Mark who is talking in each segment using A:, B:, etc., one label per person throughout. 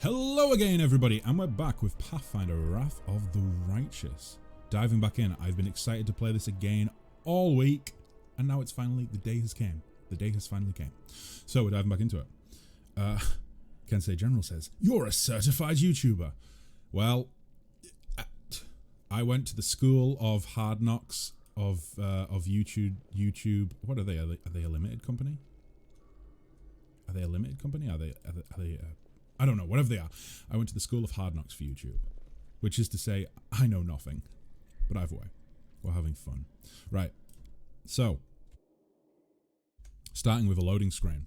A: Hello again, everybody, and we're back with Pathfinder Wrath of the Righteous. Diving back in, I've been excited to play this again all week, and now it's finally, the day has came. The day has finally came. So we're diving back into it. Kensei General says, "You're a certified YouTuber." Well, I went to the school of hard knocks of YouTube. What are they? Are they a limited company? Are they a limited company? Are they I don't know, whatever they are. I went to the school of hard knocks for YouTube, which is to say, I know nothing. But either way, we're having fun. Right, so, starting with a loading screen.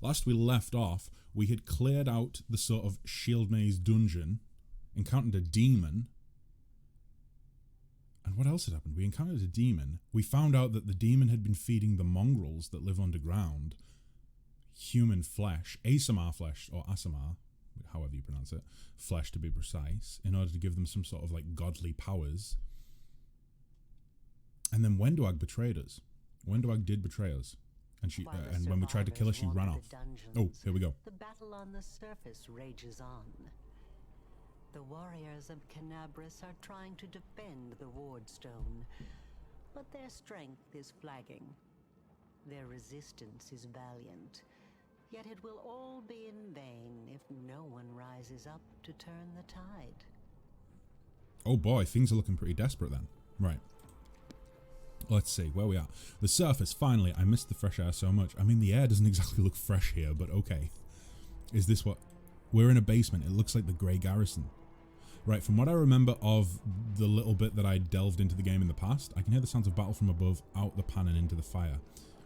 A: Last we left off, we had cleared out the sort of shield maze dungeon, encountered a demon, and what else had happened? We encountered a demon. We found out that the demon had been feeding the mongrels that live underground human flesh, ASMR flesh, or ASMR, however you pronounce it, flesh to be precise, in order to give them some sort of like godly powers. And then Wenduag betrayed us. Wenduag did betray us. And she, and when we tried to kill her, she ran off. Oh, here we go.
B: The battle on the surface rages on. The warriors of Canabras are trying to defend the wardstone, but their strength is flagging. Their resistance is valiant, yet it will all be in vain if no one rises up to turn the tide.
A: Oh boy, things are looking pretty desperate then. Right. Let's see where we are. The surface, finally. I missed the fresh air so much. I mean, the air doesn't exactly look fresh here, but okay. Is this what... We're in a basement. It looks like the Grey Garrison. Right, from what I remember of the little bit that I delved into the game in the past, I can hear the sounds of battle from above, out the pan and into the fire.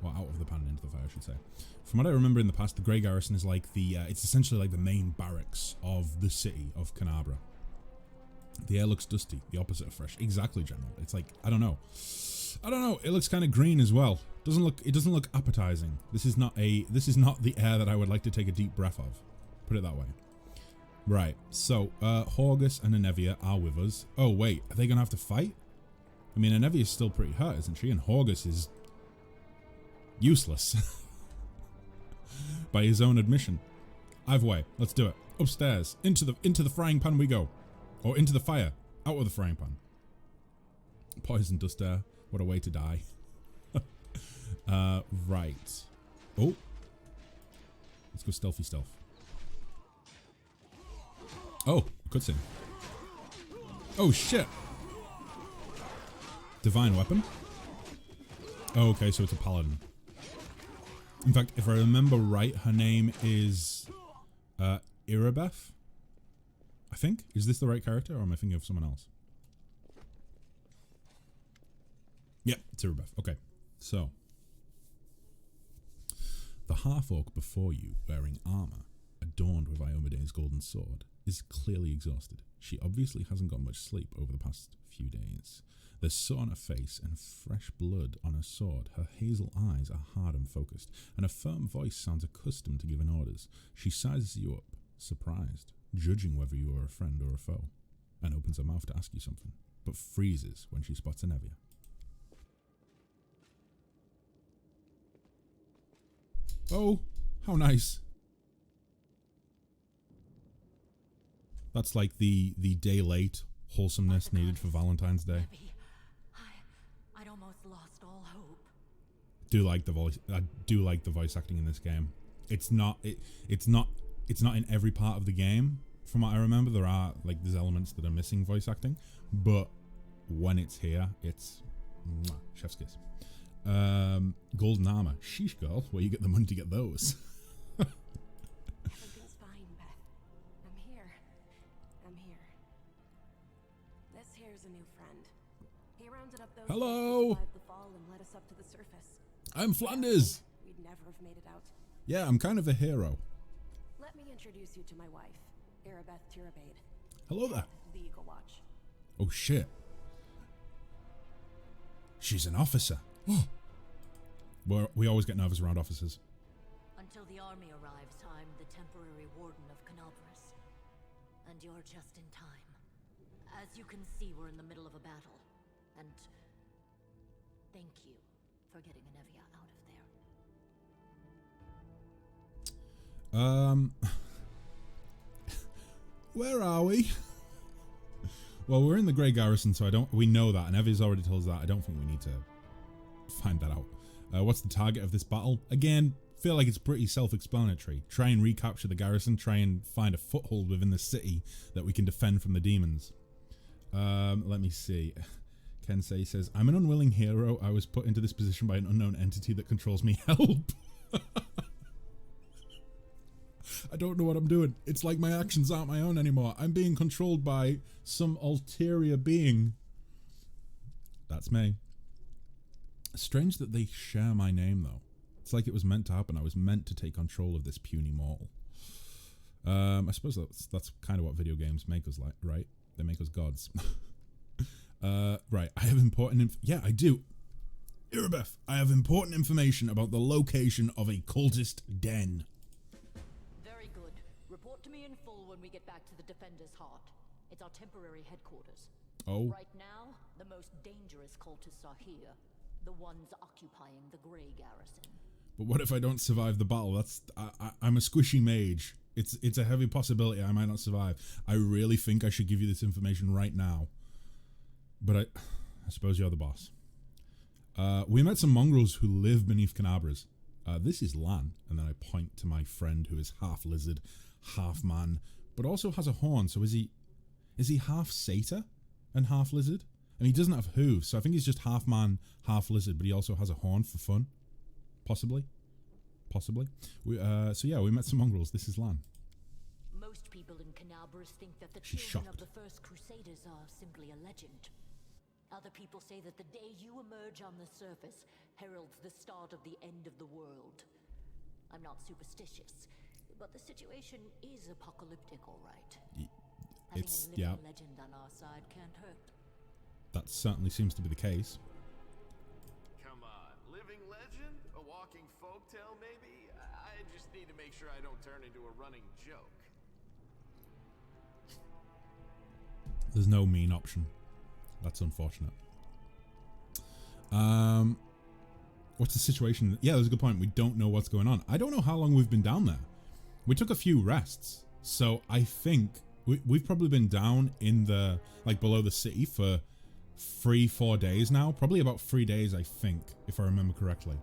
A: Or out of the pan and into the fire, I should say. From what I remember in the past, the Grey Garrison is like the... it's essentially like the main barracks of the city of Canabra. The air looks dusty, the opposite of fresh. Exactly, General. It's like, I don't know. It looks kind of green as well. It doesn't look appetizing. This is not the air that I would like to take a deep breath of. Put it that way. Right. So, Horgus and Anevia are with us. Oh wait, are they gonna have to fight? I mean, Anevia's still pretty hurt, isn't she? And Horgus is useless. By his own admission. Either way, let's do it. Upstairs. Into the frying pan we go. Or into the fire. Out of the frying pan. Poison dust air. What a way to die. Right. Oh. Let's go stealthy stealth. Oh, cutscene. Oh shit. Divine weapon. Oh, okay, so it's a paladin. In fact, if I remember right, her name is Irabeth. I think. Is this the right character, or am I thinking of someone else? Yep, it's Irabeth. Okay, so the half-orc before you, wearing armor, adorned with Iomede's golden sword, is clearly exhausted. She obviously hasn't got much sleep over the past few days. There's sore on her face and fresh blood on her sword. Her hazel eyes are hard and focused, and her firm voice sounds accustomed to giving orders. She sizes you up, surprised, judging whether you are a friend or a foe, and opens her mouth to ask you something, but freezes when she spots Anevia. Oh, how nice. That's like the day late wholesomeness needed for Valentine's Day.
C: I'd almost lost all hope.
A: Do like the voice. I do like the voice acting in this game. It's not in every part of the game. From what I remember, there's elements that are missing voice acting, but when it's here, it's mwah, chef's kiss. Golden armor. Sheesh, girl. Where you get the money to get those?
C: Everything's fine, Beth. I'm here. This here's a new friend. He rounded up those
A: Hello.
C: who survived the fall and led us up to the surface.
A: I'm Flanders.
C: We'd never have made it out.
A: Yeah, I'm kind of a hero.
C: Let me introduce you to my wife, Irabeth Tirabade.
A: Hello there.
C: The Eagle Watch.
A: Oh shit. She's an officer. Oh. We always get nervous around officers.
D: Until the army arrives, I'm the temporary warden of Canabras. And you're just in time. As you can see, we're in the middle of a battle. And thank you for getting Anevia out of there.
A: Where are we? Well, we're in the Grey Garrison, so we know that, and Evie's already told us that. I don't think we need to find that out. What's the target of this battle? Again, feel like it's pretty self-explanatory. Try and recapture the garrison, try and find a foothold within the city that we can defend from the demons. Let me see. Kensei says, I'm an unwilling hero. I was put into this position by an unknown entity that controls me. Help! I don't know what I'm doing. It's like my actions aren't my own anymore. I'm being controlled by some ulterior being. That's me. Strange that they share my name, though. It's like it was meant to happen. I was meant to take control of this puny mortal. I suppose that's kind of what video games make us like, right? They make us gods. Right. I have important yeah, I do. Irabeth, I have important information about the location of a cultist den.
D: Very good. Report to me in full when we get back to the Defender's Heart. It's our temporary headquarters.
A: Oh.
D: Right now, the most dangerous cultists are here. The ones occupying the Grey Garrison.
A: But what if I don't survive the battle? I'm a squishy mage. It's a heavy possibility I might not survive. I really think I should give you this information right now. But I suppose you're the boss. We met some mongrels who live beneath Canabras. This is Lan, and then I point to my friend who is half lizard, half man, but also has a horn. So is he half satyr and half lizard? And he doesn't have hooves, so I think he's just half man, half lizard, but he also has a horn for fun. Possibly. So yeah, we met some mongrels. This is Lan.
D: Most people in Canabras think that the
A: She's
D: children
A: shocked.
D: of the first Crusaders are simply a legend. Other people say that the day you emerge on the surface heralds the start of the end of the world. I'm not superstitious, but the situation is apocalyptic, all right. Having a living legend on our side can't hurt.
A: That certainly seems to be the case.
E: Come on, living legend? A walking folktale, maybe? I just need to make sure I don't turn into a running joke.
A: There's no mean option. That's unfortunate. What's the situation? Yeah, there's a good point. We don't know what's going on. I don't know how long we've been down there. We took a few rests, so I think we've probably been down in the below the city for 3-4 days now. Probably about 3 days, I think, if I remember correctly.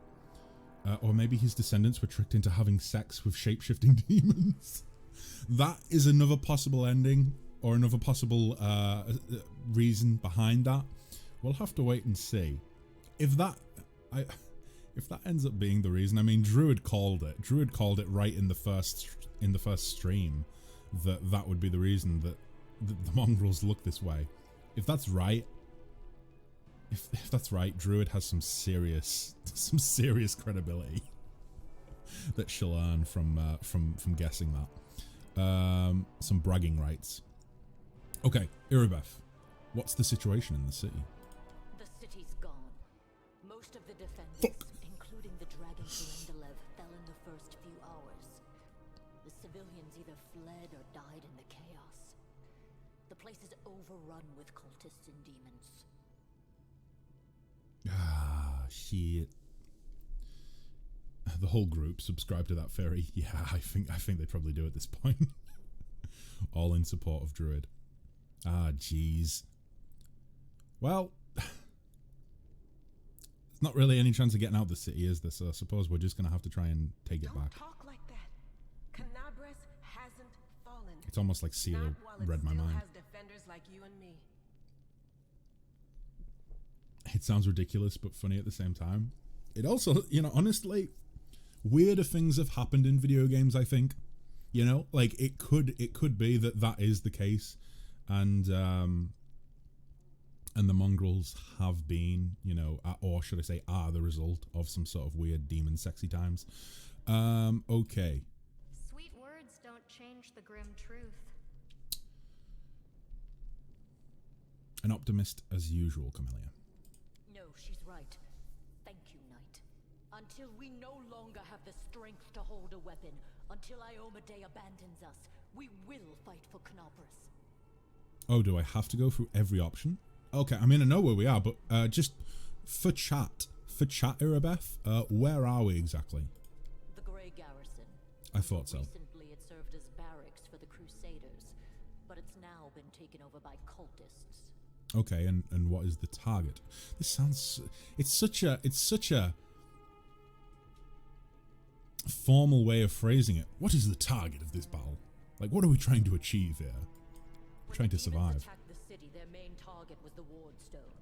A: Or maybe his descendants were tricked into having sex with shape-shifting demons. That is another possible ending, or another possible reason behind that. We'll have to wait and see. If that ends up being the reason, I mean, Druid called it. Druid called it right in the first stream that would be the reason that the mongrels look this way. If that's right, if that's right, Druid has some serious credibility that she'll earn from guessing that. Some bragging rights. Okay, Irabeth, what's the situation in the city?
D: The city's gone. Most of the defenders, including the dragon Serendalev, fell in the first few hours. The civilians either fled or died in the chaos. The place is overrun with cultists and demons.
A: Ah, shit. The whole group subscribed to that theory. Yeah, I think they probably do at this point. All in support of Druid. Ah, jeez. Well, there's not really any chance of getting out of the city, is there? So I suppose we're just going to have to try and take it back.
F: Don't talk like that. Canabras hasn't fallen.
A: It's almost like Sela read my mind.
F: Has defenders like you and me.
A: It sounds ridiculous but funny at the same time. It also, honestly, weirder things have happened in video games, I think. It could be that is the case, and the mongrels have been, or should I say, are the result of some sort of weird demon sexy times. Okay.
G: Sweet words don't change the grim truth.
A: An optimist as usual, Camellia.
D: No, she's right. Thank you, Knight. Until we no longer have the strength to hold a weapon, until Iomedae abandons us, we will fight for Canabras.
A: Oh, do I have to go through every option? Okay, I mean, I know where we are, but just for chat, Irabeth, where are we exactly?
D: The Grey Garrison.
A: I thought so.
D: Recently, it served as barracks for the Crusaders, but now been taken over by cultists.
A: Okay, and what is the target? This sounds... It's such a formal way of phrasing it. What is the target of this battle? Like, what are we trying to achieve here? We're trying to survive.
D: Attacked the city, their main target was the Wardstone.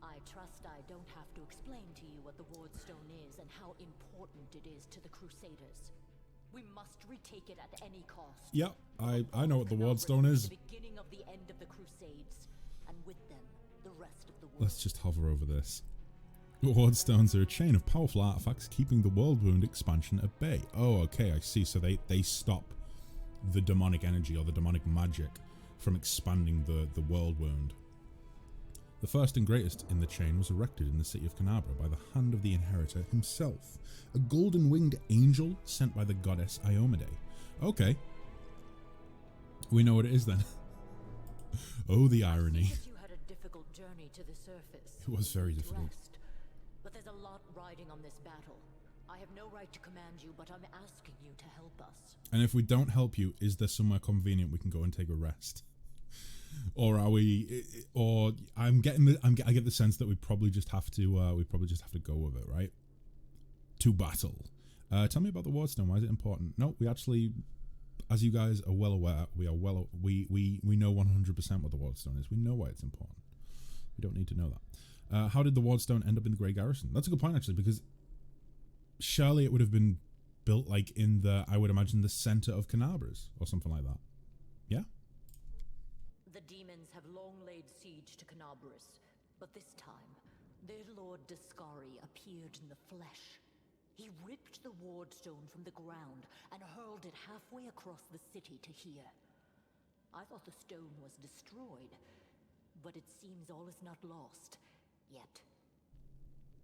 D: I trust I don't have to explain to you what the Wardstone is and how important it is to the Crusaders. We must retake it at any cost.
A: Yep, I know what the Wardstone is.
D: The beginning of the end of the Crusades, and with them, the rest of the world.
A: Let's just hover over this. Wardstones are a chain of powerful artifacts keeping the world wound expansion at bay. Oh, okay, I see. So they stop the demonic energy or the demonic magic from expanding the world wound. The first and greatest in the chain was erected in the city of Canabra by the hand of the inheritor himself, a golden-winged angel sent by the goddess Iomade. Okay. We know what it is then. Oh, the irony.
D: You had a difficult journey to the surface.
A: It was very difficult.
D: But there's a lot riding on this battle. I have no right to command you, but I'm asking you to help us.
A: And if we don't help you, is there somewhere convenient we can go and take a rest? Or are we? Or I get the sense that we probably just have to go with it, right? To battle. Tell me about the Wardstone. Why is it important? No, we actually, as you guys are well aware, we know 100% what the Wardstone is. We know why it's important. We don't need to know that. How did the Wardstone end up in the Grey Garrison? That's a good point, actually, because surely it would have been built like in the, I would imagine, the center of Canabras or something like that. Yeah?
D: The demons have long laid siege to Canabras, but this time, their lord Descari appeared in the flesh. He ripped the Wardstone from the ground and hurled it halfway across the city to here. I thought the stone was destroyed, but it seems all is not lost. Yet.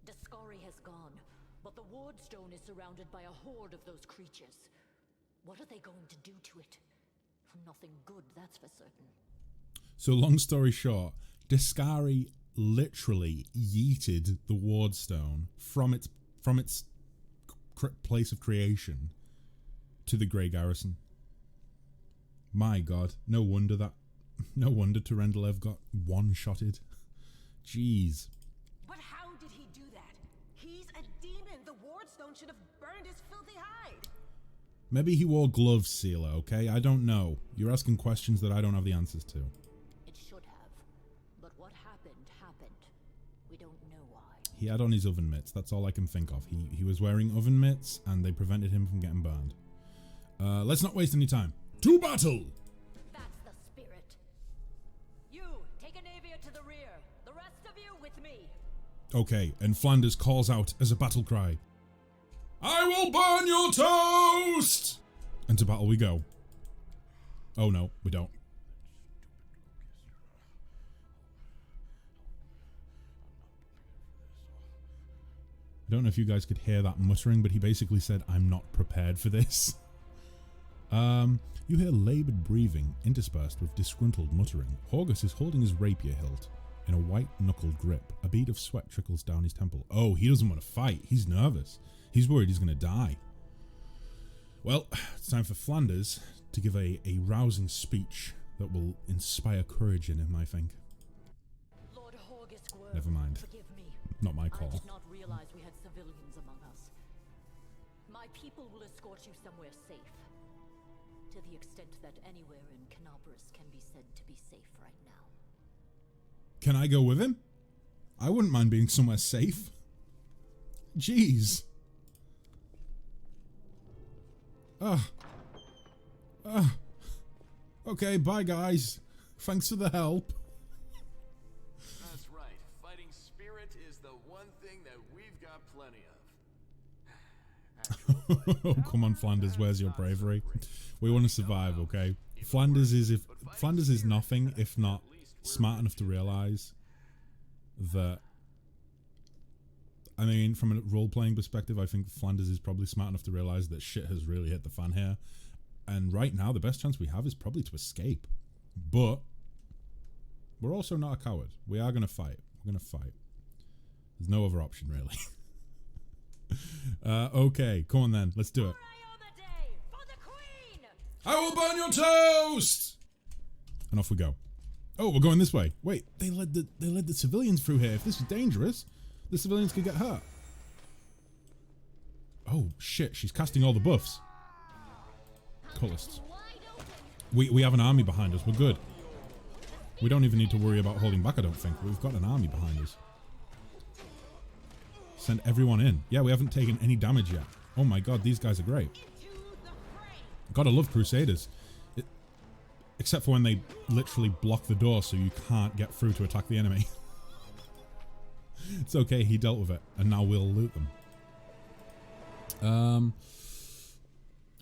D: Descari has gone, but the Wardstone is surrounded by a horde of those creatures. What are they going to do to it? Nothing good, that's for certain.
A: So long story short, Descari literally yeeted the Wardstone from its place of creation to the Grey Garrison. My God, no wonder Terendelev got one-shotted. Jeez.
F: But how did he do that? He's a demon. The Wardstone should have burned his filthy hide.
A: Maybe he wore gloves, Sealer, okay? I don't know. You're asking questions that I don't have the answers to.
D: It should have. But what happened. We don't know why.
A: He had on his oven mitts. That's all I can think of. He was wearing oven mitts, and they prevented him from getting burned. Let's not waste any time. To battle!
D: That's the spirit. You, take a Navia to the rear. The rest of you with me.
A: Okay, and Flanders calls out as a battle cry. I will burn your toast! And to battle we go. Oh no, we don't. I don't know if you guys could hear that muttering, but he basically said, I'm not prepared for this. You hear laboured breathing interspersed with disgruntled muttering. Horgus is holding his rapier hilt in a white-knuckled grip. A bead of sweat trickles down his temple. Oh, he doesn't want to fight. He's nervous. He's worried he's going to die. Well, it's time for Flanders to give a rousing speech that will inspire courage in him, I think.
D: Lord Horgus Gwyrm,
A: Never mind.
D: forgive me.
A: Not my
D: I
A: call.
D: did not realize we had civilians among us. My people will escort you somewhere safe. To the extent that anywhere in Canabras can be said to be safe right now.
A: Can I go with him? I wouldn't mind being somewhere safe. Jeez. Okay, bye guys. Thanks for the help.
E: That's right. Fighting spirit is the one thing that we've got plenty of.
A: Oh, come on, Flanders. Where's your bravery? We want to survive, okay? Flanders is nothing if not smart enough to realize that. I mean, from a role-playing perspective, I think Flanders is probably smart enough to realize that shit has really hit the fan here. And right now, the best chance we have is probably to escape. But we're also not a coward. We are going to fight. We're going to fight. There's no other option, really. Okay, come on then. Let's do it.
D: For the Queen!
A: I will burn your toast! And off we go. Oh, we're going this way. Wait, they led the civilians through here. If this is dangerous, the civilians could get hurt. Oh shit, she's casting all the buffs. Cultists. We have an army behind us. We're good. We don't even need to worry about holding back, I don't think. We've got an army behind us. Send everyone in. Yeah, we haven't taken any damage yet. Oh my god, these guys are great. Gotta love Crusaders. Except for when they literally block the door so you can't get through to attack the enemy. It's okay, he dealt with it. And now we'll loot them.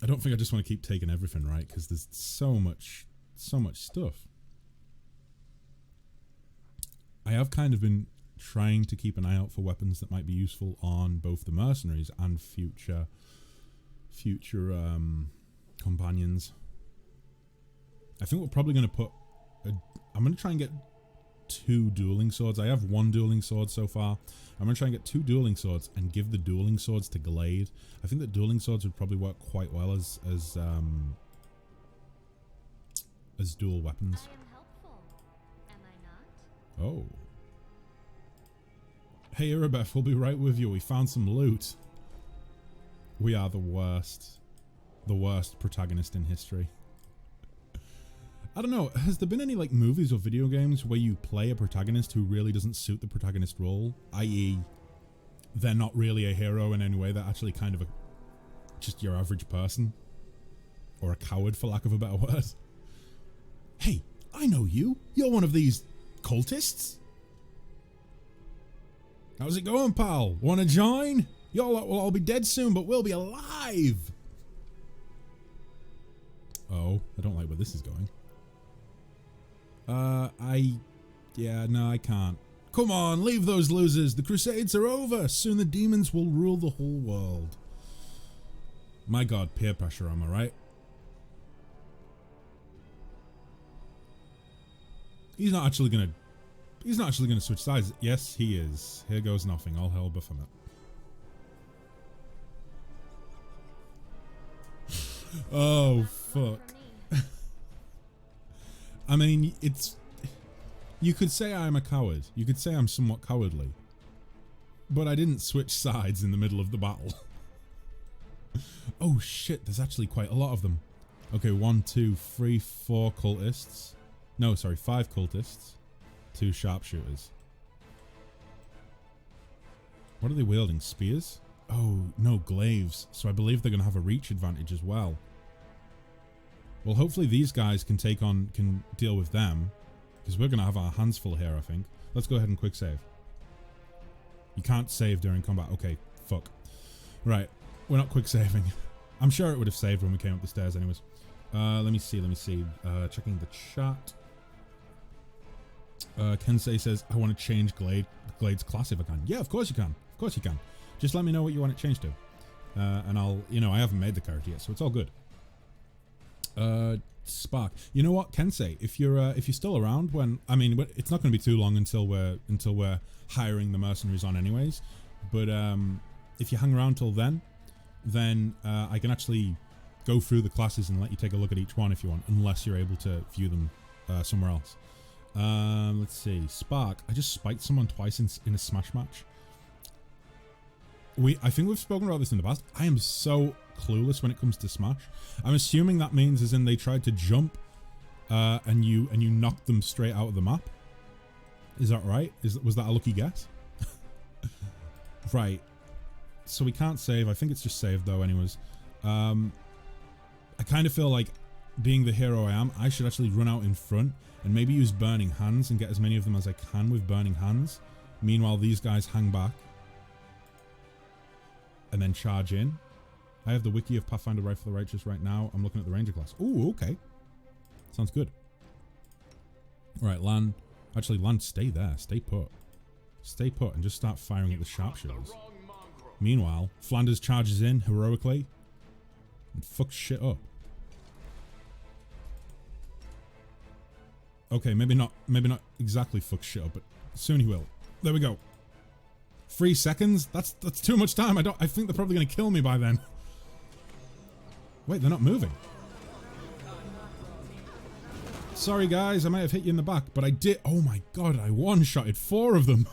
A: I don't think I just want to keep taking everything, right? Because there's so much stuff. I have kind of been trying to keep an eye out for weapons that might be useful on both the mercenaries and future companions. I think we're probably going to put I'm going to try and get 2 dueling swords. I have 1 dueling sword so far. I'm going to try and get 2 dueling swords and give the dueling swords to Glade. I think that dueling swords would probably work quite well as dual weapons.
G: I am helpful, am I not?
A: Oh. Hey, Irabeth, we'll be right with you. We found some loot. We are the worst protagonist in history. I don't know, has there been any like movies or video games where you play a protagonist who really doesn't suit the protagonist role? I.e., they're not really a hero in any way, they're actually kind of just your average person? Or a coward, for lack of a better word. Hey, I know you. You're one of these cultists. How's it going, pal? Wanna join? Y'all will all be dead soon, but we'll be alive. Oh, I don't like where this is going. Yeah, no, I can't. Come on, leave those losers. The Crusades are over. Soon the demons will rule the whole world. My god, peer pressure, am I right? He's not actually gonna switch sides. Yes, he is. Here goes nothing. All hell Baphomet. Oh, fuck. I mean, you could say I'm a coward. You could say I'm somewhat cowardly. But I didn't switch sides in the middle of the battle. Oh shit, there's actually quite a lot of them. Okay, 1, 2, 3, 4 cultists. No, sorry, 5 cultists. 2 sharpshooters. What are they wielding? Spears? Oh, no, glaives. So I believe they're going to have a reach advantage as well. Well, hopefully these guys can deal with them. Because we're going to have our hands full here, I think. Let's go ahead and quick save. You can't save during combat. Okay, fuck. Right, we're not quick saving. I'm sure it would have saved when we came up the stairs anyways. Let me see. Checking the chat. Kensei says, I want to change Glade's class if I can. Yeah, of course you can. Of course you can. Just let me know what you want it changed to. And I'll, I haven't made the character yet, so it's all good. Spark. You know what, Kensei, if you're still around when, I mean, it's not going to be too long until we're hiring the mercenaries on anyways. But if you hang around till then I can actually go through the classes and let you take a look at each one if you want, unless you're able to view them somewhere else. Let's see. Spark. I just spiked someone twice in a Smash match. I think we've spoken about this in the past. I am so clueless when it comes to Smash. I'm assuming that means as in they tried to jump and you knocked them straight out of the map. Is that right? Was that a lucky guess? Right. So we can't save. I think it's just saved though anyways. I kind of feel like, being the hero I am, I should actually run out in front and maybe use Burning Hands and get as many of them as I can with Burning Hands. Meanwhile, these guys hang back and then charge in. I have the wiki of Pathfinder Rifle of the Righteous right now. I'm looking at the Ranger class. Ooh, okay. Sounds good. Right, Lan. Actually, Lan, stay there. Stay put. Stay put and just start firing at the sharpshooters. Meanwhile, Flanders charges in heroically and fucks shit up. Okay, maybe not exactly fuck shit up, but soon he will. There we go. 3 seconds? That's too much time. I think they're probably gonna kill me by then. Wait, they're not moving. Sorry guys, I might have hit you in the back, but I did. Oh my god, I one-shotted 4 of them.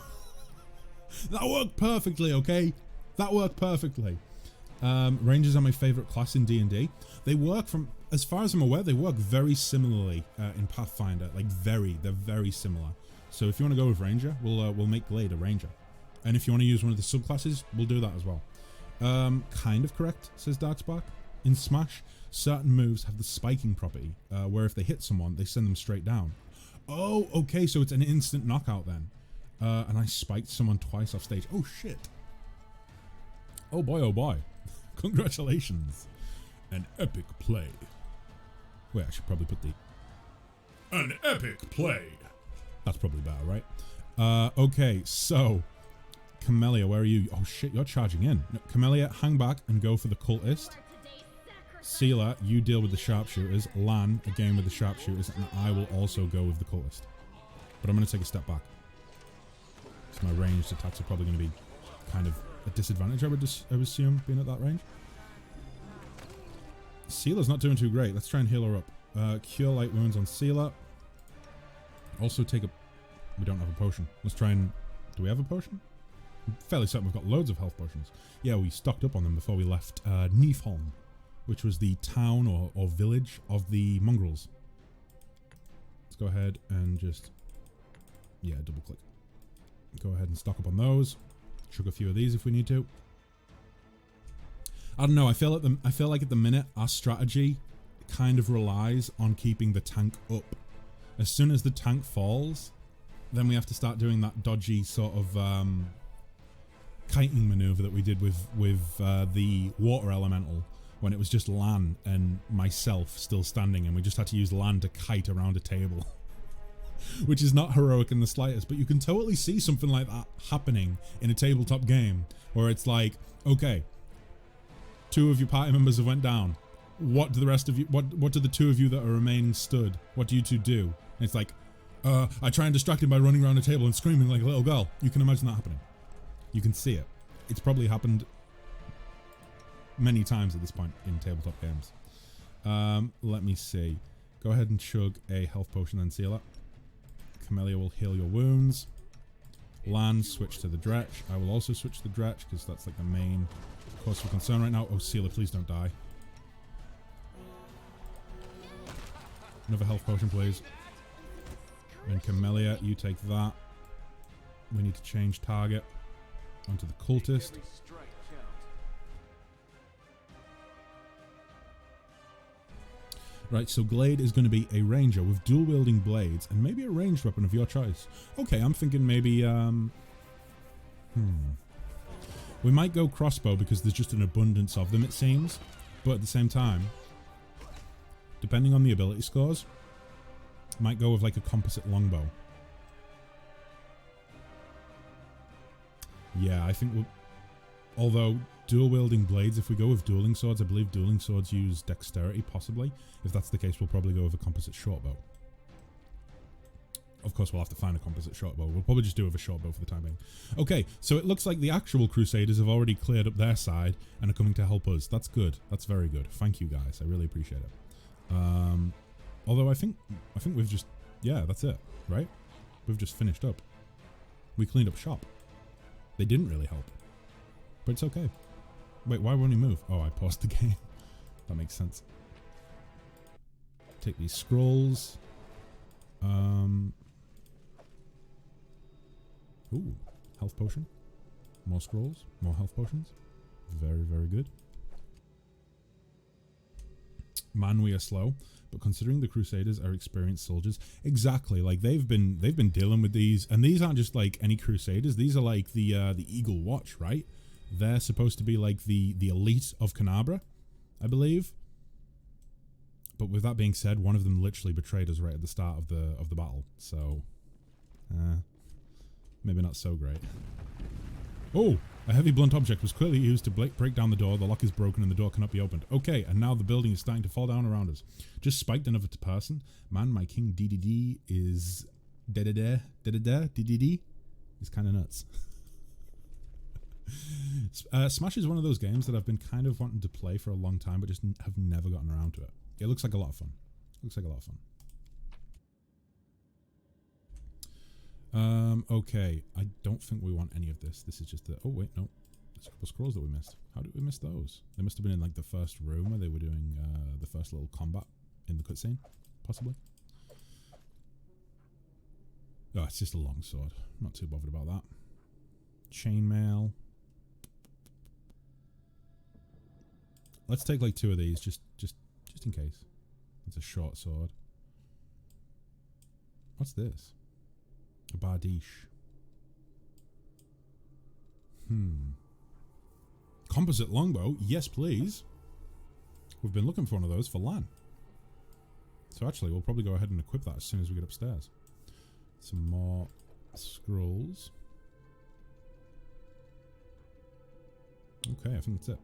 A: That worked perfectly, okay? That worked perfectly. Rangers are my favourite class in D&D. They work from, as far as I'm aware, they work very similarly in Pathfinder. Like they're very similar. So if you want to go with Ranger, we'll make Glade a Ranger. And if you want to use one of the subclasses, we'll do that as well. Kind of correct, says Darkspark. In Smash, certain moves have the spiking property, where if they hit someone, they send them straight down. Oh, okay, so it's an instant knockout then. And I spiked someone twice off stage. Oh shit. Oh boy, oh boy. Congratulations. An epic play. Wait, I should probably put the... An epic play. That's probably better, right? Okay, so... Camellia, where are you? Oh shit, you're charging in. No, Camellia, hang back and go for the cultist. Sealer, you deal with the sharpshooters. Lan, again with the sharpshooters. And I will also go with the cultist. But I'm going to take a step back. So my ranged attacks are probably going to be kind of a disadvantage, I would assume, being at that range. Sealer's not doing too great. Let's try and heal her up. Cure light wounds on Sealer. Also take a... We don't have a potion. Let's try and... Do we have a potion? I'm fairly certain we've got loads of health potions. Yeah, we stocked up on them before we left Niflheim, which was the town or village of the mongrels. Let's go ahead and just... Yeah, double click. Go ahead and stock up on those. Chuck a few of these if we need to. I don't know, I feel like at the minute our strategy kind of relies on keeping the tank up. As soon as the tank falls, then we have to start doing that dodgy sort of kiting maneuver that we did with the water elemental when it was just Lan and myself still standing and we just had to use Lan to kite around a table. Which is not heroic in the slightest, but you can totally see something like that happening in a tabletop game where it's like, okay, 2 of your party members have went down. What do the rest of you, what do the 2 of you that are remaining stood? What do you 2 do? And it's like, I try and distract him by running around a table and screaming like a little girl. You can imagine that happening. You can see it. It's probably happened many times at this point in tabletop games. Let me see. Go ahead and chug a health potion then, Sealer. Camellia will heal your wounds. Lan, switch to the Dretch. I will also switch to the Dretch because that's like the main cause for concern right now. Oh, Sealer, please don't die. Another health potion, please. And Camellia, you take that. We need to change target onto the cultist. Right, so Glade is going to be a ranger with dual-wielding blades and maybe a ranged weapon of your choice. Okay, I'm thinking maybe, we might go crossbow because there's just an abundance of them, it seems. But at the same time, depending on the ability scores, might go with like a composite longbow. Yeah, I think we'll... Although, dual-wielding blades, if we go with dueling swords, I believe dueling swords use dexterity, possibly. If that's the case, we'll probably go with a composite shortbow. Of course, we'll have to find a composite shortbow. We'll probably just do it with a shortbow for the time being. Okay, so it looks like the actual Crusaders have already cleared up their side and are coming to help us. That's good. That's very good. Thank you, guys. I really appreciate it. Although I think we've just... Yeah, that's it, right? We've just finished up. We cleaned up shop. They didn't really help. But it's okay. Wait, why won't he move? Oh, I paused the game. That makes sense. Take these scrolls. Ooh, health potion. More scrolls. More health potions. Very, very good. Man, we are slow. But considering the Crusaders are experienced soldiers, exactly, like they've been dealing with these, and these aren't just like any Crusaders. These are like the Eagle Watch, right? They're supposed to be like the elite of Canabra, I believe. But with that being said, one of them literally betrayed us right at the start of the battle. So, maybe not so great. Oh, a heavy blunt object was clearly used to break down the door. The lock is broken and the door cannot be opened. Okay, and now the building is starting to fall down around us. Just spiked another person. Man, my king DDD is DDD. He's kind of nuts. Smash is one of those games that I've been kind of wanting to play for a long time, but just have never gotten around to it. It looks like a lot of fun. Looks like a lot of fun. Okay. I don't think we want any of this. This is just the... Oh, wait, no. There's a couple scrolls that we missed. How did we miss those? They must have been in, like, the first room where they were doing the first little combat in the cutscene, possibly. Oh, it's just a long sword. I'm not too bothered about that. Chainmail. Let's take, like, 2 of these, just in case. It's a short sword. What's this? A bardiche. Composite longbow? Yes, please. We've been looking for one of those for LAN. So actually, we'll probably go ahead and equip that as soon as we get upstairs. Some more scrolls. Okay, I think that's it.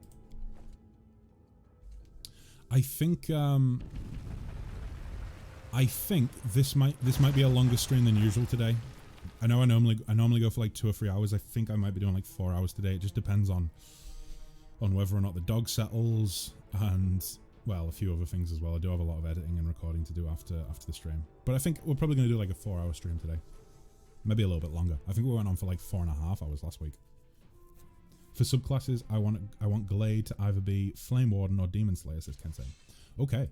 A: I think this might be a longer stream than usual today. I know I normally go for like 2 or 3 hours. I think I might be doing like 4 hours today. It just depends on whether or not the dog settles and, well, a few other things as well. I do have a lot of editing and recording to do after the stream. But I think we're probably going to do like a 4-hour stream today. Maybe a little bit longer. I think we went on for like 4.5 hours last week. For subclasses, I want Glade to either be Flame Warden or Demon Slayer, says Kensei. Okay.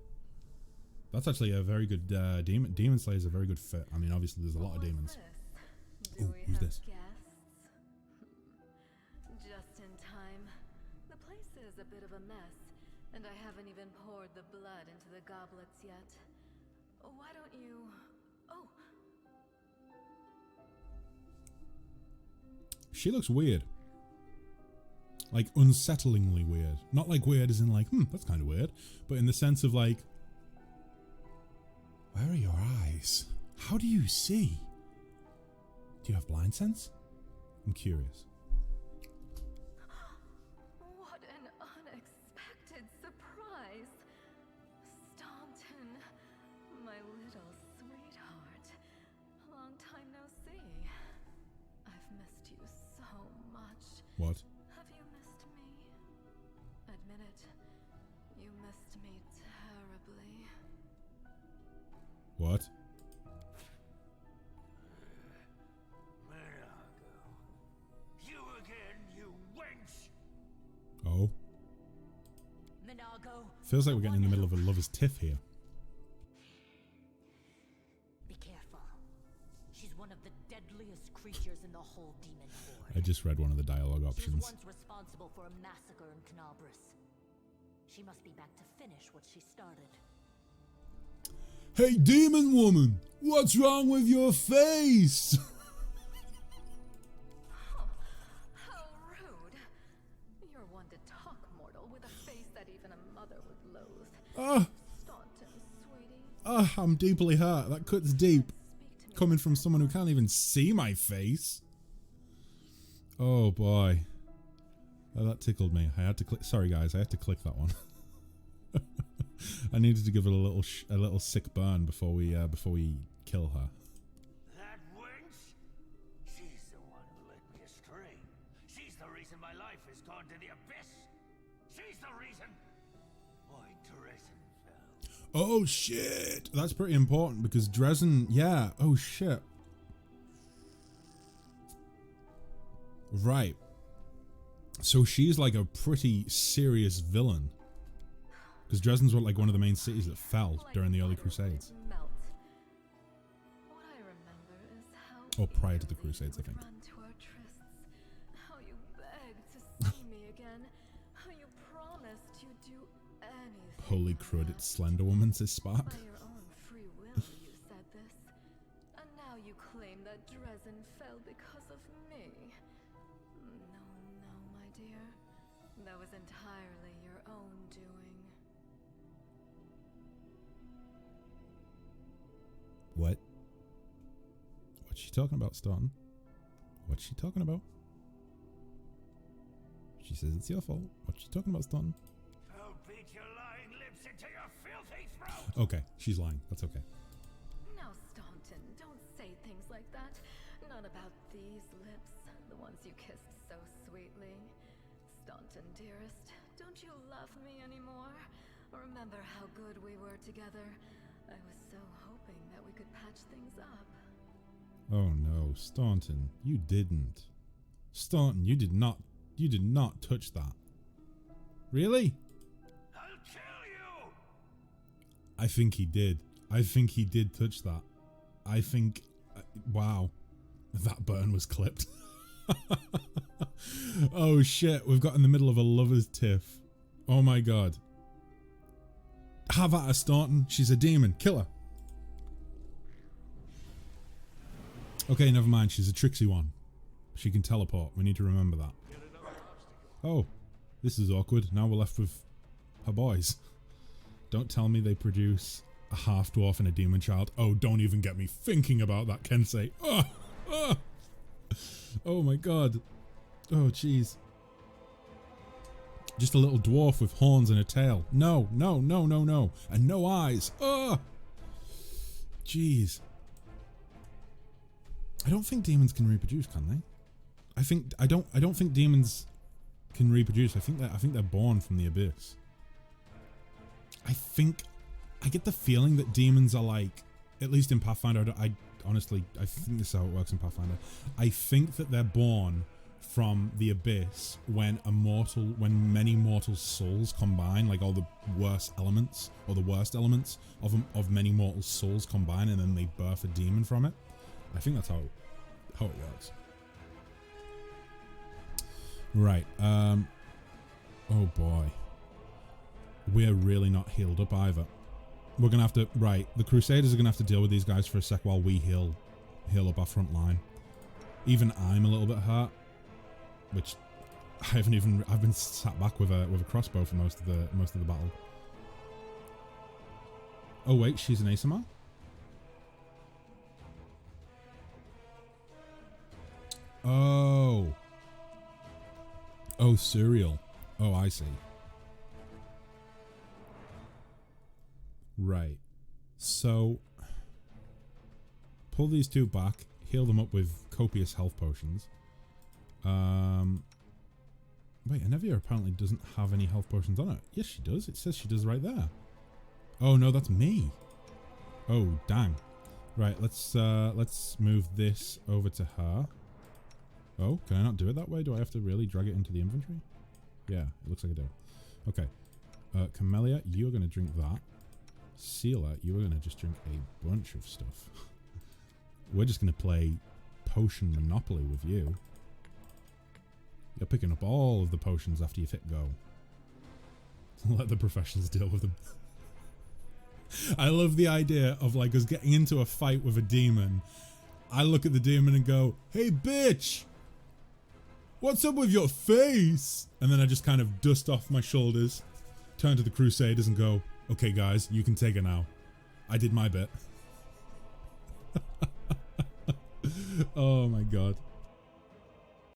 A: That's actually a very good Demon Slayer is a very good fit. I mean, obviously there's a lot of demons. Oh, who's this?
C: Just in time. The place is a bit of a mess, and I haven't even poured the blood into the goblets yet. Why don't you... Oh.
A: She looks weird. Like, unsettlingly weird. Not like weird as in like, that's kind of weird. But in the sense of like, where are your eyes? How do you see? Do you have blind sense? I'm curious.
C: What an unexpected surprise. Staunton, my little sweetheart. Long time no see. I've missed you so much.
A: What?
C: Have you missed me? Admit it. You missed me terribly.
A: What?
E: You again, you wench!
A: Oh.
D: Minago.
A: Feels like we're getting in the middle of a lover's tiff here.
D: Be careful. She's one of the deadliest creatures in the whole demon horde.
A: I just read one of the dialogue
D: She was
A: options.
D: once responsible for a massacre in Canabras. She must be back to finish what she started.
A: Hey, demon woman! What's wrong with your face?
C: How rude. You're one to talk, mortal, with a face that even a mother would loathe.
A: Ah,
C: Staunton, sweetie.
A: I'm deeply hurt. That cuts deep.
C: Speak to me.
A: Coming from someone who can't even see my face. Oh boy. Oh, that tickled me. I had to click. Sorry guys, I had to click that one. I needed to give it a little sick burn before we kill her.
E: That wench? She's the one who led me astray. She's the reason my life has gone to the abyss. She's the reason why Dresden fell.
A: Oh shit! That's pretty important because Dresden, yeah. Oh shit. Right. So she's like a pretty serious villain. Because Dresden's like one of the main cities that fell during the early Crusades.
C: Melt. What I remember is how
A: Or prior to the Crusades, I think.
C: run to our trysts, how you begged to see me again, how you promised you'd do anything.
A: Holy
C: for
A: crud, it's
C: us.
A: Slender Woman, says Spark.
C: By your own free will, you said this, and now you claim that Dresden fell because of me. No, my dear, that was entirely your own doing.
A: What? What's she talking about, Staunton? What's she talking about? She says it's your fault. What's she talking about, Staunton?
E: I'll beat your lying lips into your filthy throat!
A: Okay, she's lying. That's okay.
C: Now, Staunton, don't say things like that. Not about these lips, the ones you kissed so sweetly. Staunton, dearest, don't you love me anymore? Remember how good we were together? I was so hoping that we could patch things up.
A: Oh no, Staunton, you didn't. Staunton, you did not touch that. Really?
E: I'll kill you!
A: I think he did. I think he did touch that. I think, wow, that burn was clipped. Oh shit, we've got in the middle of a lover's tiff. Oh my god. Have at her, Staunton. She's a demon. Kill her. Okay, never mind. She's a tricksy one. She can teleport. We need to remember that. Oh, this is awkward. Now we're left with her boys. Don't tell me they produce a half-dwarf and a demon child. Oh, don't even get me thinking about that, Kensei. Oh, oh. Oh my god. Oh, jeez. Just a little dwarf with horns and a tail. No, no, no, no, no. And no eyes. Oh! Jeez. I don't think demons can reproduce, can they? I don't think demons can reproduce. I think they're born from the abyss. I get the feeling that demons are like, at least in Pathfinder, I honestly think this is how it works in Pathfinder. I think that they're born from the abyss when many mortal souls combine, like all the worst elements or the worst elements of many mortal souls combine, and then they birth a demon from it. I think that's how it works. Right. Oh boy. We're really not healed up either. We're gonna have to, right, the Crusaders are gonna have to deal with these guys for a sec while we heal up our front line. Even I'm a little bit hurt, which I've been sat back with a crossbow for most of the battle. Oh wait, she's an ASMR? Oh. Oh, cereal. Oh, I see. Right. So, pull these two back, heal them up with copious health potions. Wait, Anevia apparently doesn't have any health potions on it. Yes, she does. It says she does right there. Oh no, that's me. Oh, dang. Right, let's move this over to her. Oh, can I not do it that way? Do I have to really drag it into the inventory? Yeah, it looks like I do. Okay. Camellia, you're going to drink that. Sealer, you are going to just drink a bunch of stuff. We're just going to play Potion Monopoly with you. You're picking up all of the potions after you've hit go. Let the professionals deal with them. I love the idea of like us getting into a fight with a demon. I look at the demon and go, "Hey bitch! What's up with your face?" And then I just kind of dust off my shoulders, turn to the Crusaders and go, "Okay guys, you can take it now. I did my bit." Oh my god.